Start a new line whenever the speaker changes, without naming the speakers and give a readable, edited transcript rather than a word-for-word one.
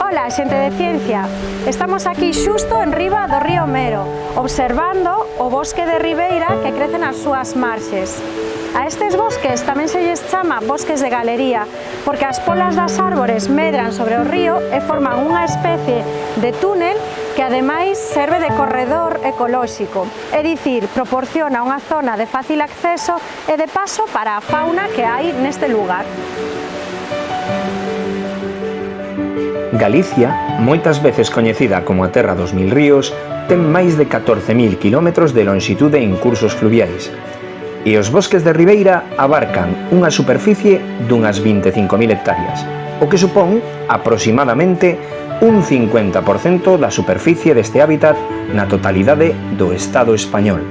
Ola, xente de ciencia! Estamos aquí xusto en riba do río Mero, observando o bosque de ribeira que crece nas súas marxes. A estes bosques tamén se lles chama bosques de galería, porque as polas das árbores medran sobre o río e forman unha especie de túnel que ademais serve de corredor ecolóxico, é dicir, proporciona unha zona de fácil acceso e de paso para a fauna que hai neste lugar.
Galicia, moitas veces coñecida como a Terra dos Mil Ríos, ten máis de 14.000 km de lonxitude en cursos fluviais. E os bosques de ribeira abarcan unha superficie dunhas 25.000 hectáreas, o que supón aproximadamente un 50% da superficie deste hábitat na totalidade do Estado español.